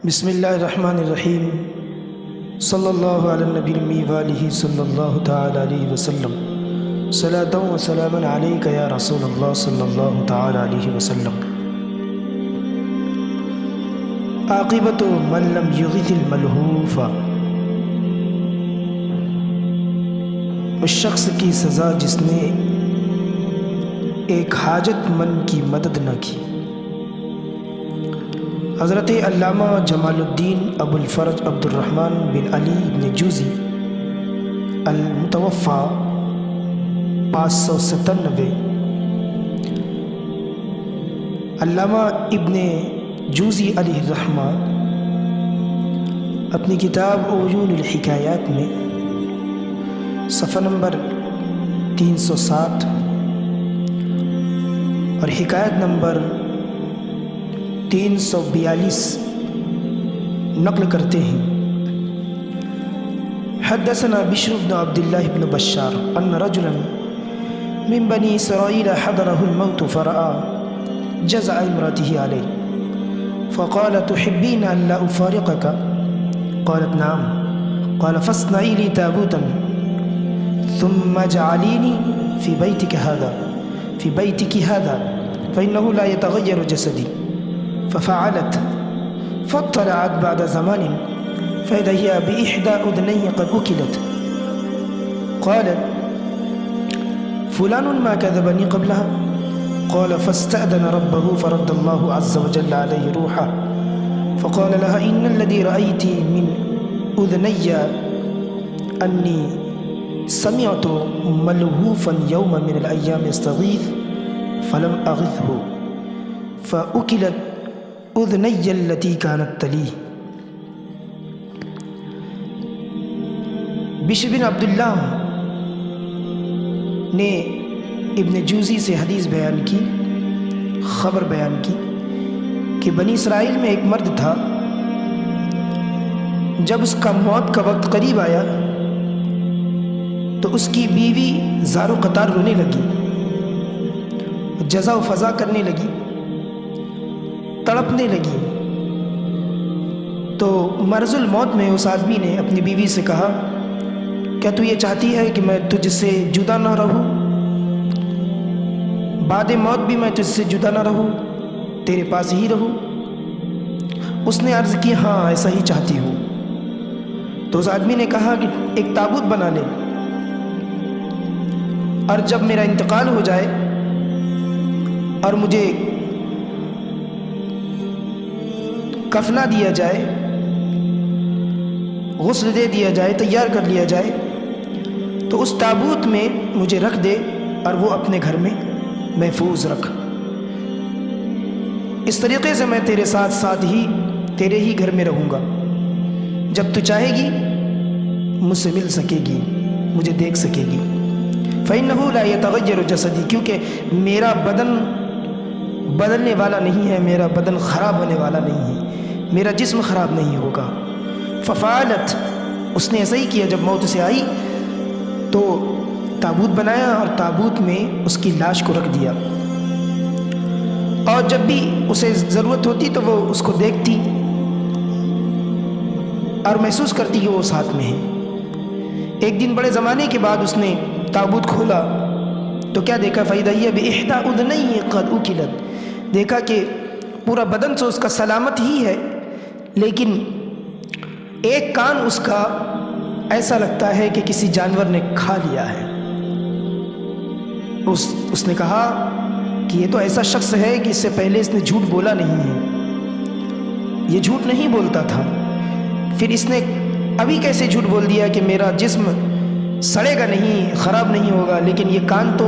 بسم اللہ الرحمن الرحیم صلی اللہ علی النبی المی والہ صلی اللہ تعالی علیہ وسلم صلاۃ و سلام علیک یا رسول اللہ صلی اللہ تعالی علیہ وسلم۔ عاقبۃ من لم یغث الملہوف، اس شخص کی سزا جس نے ایک حاجت مند کی مدد نہ کی۔ حضرت علامہ جمال الدین ابو الفرج عبد الرحمن بن علی بن جوزی المتوفی 597، علامہ ابن جوزی علیہ الرحمہ اپنی کتاب عیون الحکایات میں صفحہ نمبر 307 اور حکایت نمبر 342 نقل کرتے ہیں۔ حدثنا بشر بن عبد الله بن بشار ان رجلا من بني اسرائيل حضره الموت فرأى جزع امرأته عليه فقال تحبين ان لا افارقك؟ قالت نعم. قال فاصنعي لي تابوتا ثم اجعليني في بيتك هذا فإنه لا يتغير جسدي. ففعلت فاطلعت بعد زمان فإذا هي بإحدى أذني قد أكلت. قالت فلان ما كذبني قبلها؟ قال فاستأذن ربه فرد الله عز وجل عليه روحه فقال لها إن الذي رأيت من أذني أني سمعت ملهوفا يوما من الأيام يستغيث فلم أغثه فأكلت اذنی التی کانت تلی۔ بشر بن عبداللہ نے ابن جوزی سے حدیث بیان کی، خبر بیان کی کہ بنی اسرائیل میں ایک مرد تھا، جب اس کا موت کا وقت قریب آیا تو اس کی بیوی زار و قطار رونے لگی، جزا و فضا کرنے لگی، تڑپنے لگی۔ تو مرض الموت میں اس آدمی نے اپنی بیوی سے کہا کیا تو یہ چاہتی ہے کہ میں تجھ سے جدا نہ رہوں؟ بعد موت بھی میں تجھ سے جدا نہ رہوں، تیرے پاس ہی رہوں؟ اس نے عرض کی ہاں ایسا ہی چاہتی ہوں۔ تو اس آدمی نے کہا کہ ایک تابوت بنا لے اور جب میرا انتقال ہو جائے اور مجھے کفنا دیا جائے، غسل دے دیا جائے، تیار کر لیا جائے تو اس تابوت میں مجھے رکھ دے اور وہ اپنے گھر میں محفوظ رکھ۔ اس طریقے سے میں تیرے ساتھ ساتھ ہی تیرے ہی گھر میں رہوں گا، جب تو چاہے گی مجھ سے مل سکے گی، مجھے دیکھ سکے گی۔ فَإِنَّهُ لَا يَتَغَيَّرُ جَسَدِي، کیونکہ میرا بدن بدلنے والا نہیں ہے، میرا بدن خراب ہونے والا نہیں ہے، میرا جسم خراب نہیں ہوگا۔ ففعلت، اس نے ایسا ہی کیا، جب موت سے آئی تو تابوت بنایا اور تابوت میں اس کی لاش کو رکھ دیا، اور جب بھی اسے ضرورت ہوتی تو وہ اس کو دیکھتی اور محسوس کرتی کہ وہ ساتھ میں ہے۔ ایک دن بڑے زمانے کے بعد اس نے تابوت کھولا تو کیا دیکھا؟ فَإِذَا هِيَ بِإِحْدَى أُذْنَيْهِ قَدْ أُكِلَتْ، دیکھا کہ پورا بدن تو اس کا سلامت ہی ہے، لیکن ایک کان اس کا ایسا لگتا ہے کہ کسی جانور نے کھا لیا ہے۔ اس نے کہا کہ یہ تو ایسا شخص ہے کہ اس سے پہلے اس نے جھوٹ بولا نہیں ہے، یہ جھوٹ نہیں بولتا تھا، پھر اس نے ابھی کیسے جھوٹ بول دیا کہ میرا جسم سڑے گا نہیں، خراب نہیں ہوگا، لیکن یہ کان تو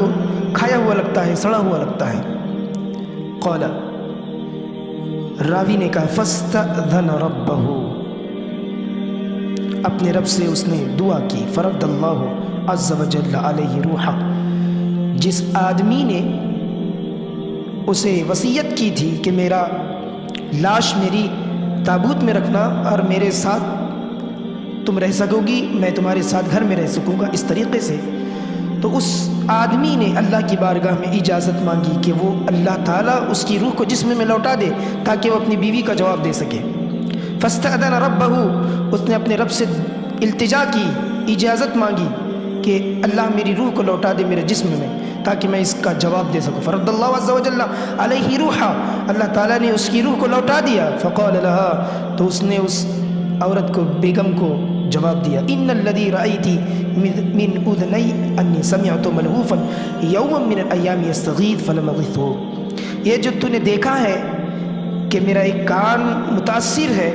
کھایا ہوا لگتا ہے، سڑا ہوا لگتا ہے۔ قال، راوی نے کہا فاستأذن ربہ، اپنے رب سے اس نے دعا کی، فرد اللہ عز وجل علیہ روحہ، جس آدمی نے اسے وصیت کی تھی کہ میرا لاش میری تابوت میں رکھنا اور میرے ساتھ تم رہ سکو گی، میں تمہارے ساتھ گھر میں رہ سکوں گا، اس طریقے سے، تو اس آدمی نے اللہ کی بارگاہ میں اجازت مانگی کہ وہ اللہ تعالیٰ اس کی روح کو جسم میں لوٹا دے تاکہ وہ اپنی بیوی کا جواب دے سکے۔ فاستأذن ربہ، اس نے اپنے رب سے التجا کی، اجازت مانگی کہ اللہ میری روح کو لوٹا دے میرے جسم میں تاکہ میں اس کا جواب دے سکوں۔ فرد اللہ عز وجل علیہ روحا، اللہ تعالیٰ نے اس کی روح کو لوٹا دیا۔ فقال لها، تو اس نے اس عورت کو، بیگم کو جواب دیا، ان الذی رأیتی من اذنی انی سمعت ملہوفا یوما من الایام یستغیث فلم اغثہ، یہ جو تو نے دیکھا ہے کہ میرا ایک کان متاثر ہے،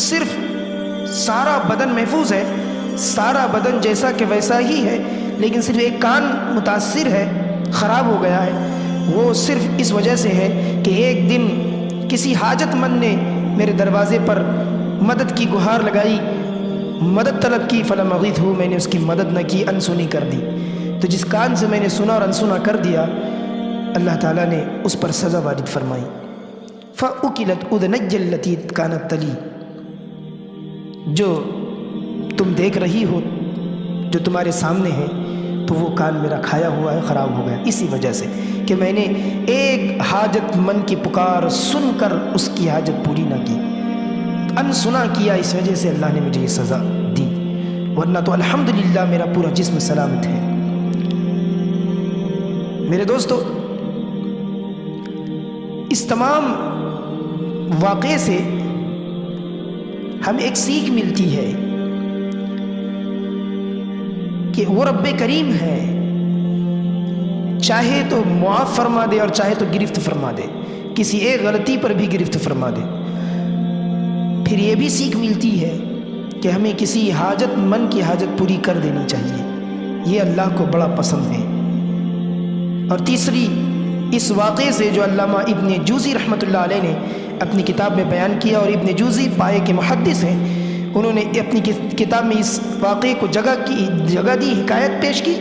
صرف سارا بدن محفوظ ہے، سارا بدن جیسا کہ ویسا ہی ہے، لیکن صرف ایک کان متاثر ہے، خراب ہو گیا ہے، وہ صرف اس وجہ سے ہے کہ ایک دن کسی حاجت مند نے میرے دروازے پر مدد کی گہار لگائی، مدد طلب کی، فلم اغیثہ، میں نے اس کی مدد نہ کی، انسنی کر دی۔ تو جس کان سے میں نے سنا اور انسنا کر دیا، اللہ تعالیٰ نے اس پر سزا وارد فرمائی۔ فَأُكِلَتْ أُذْنَيَّ الَّتِي كَانَتْ تَلِي، جو تم دیکھ رہی ہو، جو تمہارے سامنے ہے، تو وہ کان میرا کھایا ہوا ہے، خراب ہو گیا، اسی وجہ سے کہ میں نے ایک حاجت مند کی پکار سن کر اس کی حاجت پوری نہ کی، انسنا کیا، اس وجہ سے اللہ نے مجھے یہ سزا دی، ورنہ تو الحمدللہ میرا پورا جسم سلامت ہے۔ میرے دوستو، اس تمام واقعے سے ہمیں ایک سیکھ ملتی ہے کہ وہ رب کریم ہے، چاہے تو معاف فرما دے اور چاہے تو گرفت فرما دے، کسی ایک غلطی پر بھی گرفت فرما دے۔ پھر یہ بھی سیکھ ملتی ہے کہ ہمیں کسی حاجت مند کی حاجت پوری کر دینی چاہیے، یہ اللہ کو بڑا پسند ہے۔ اور تیسری، اس واقعے سے جو علامہ ابن جوزی رحمۃ اللہ علیہ نے اپنی کتاب میں بیان کیا، اور ابن جوزی پائے کے محدث ہیں، انہوں نے اپنی کتاب میں اس واقعے کو جگہ دی، حکایت پیش کی۔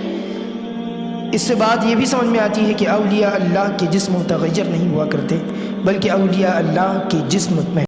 اس سے بات یہ بھی سمجھ میں آتی ہے کہ اولیاء اللہ کے جسم متغیر نہیں ہوا کرتے، بلکہ اولیاء اللہ کے جسم میں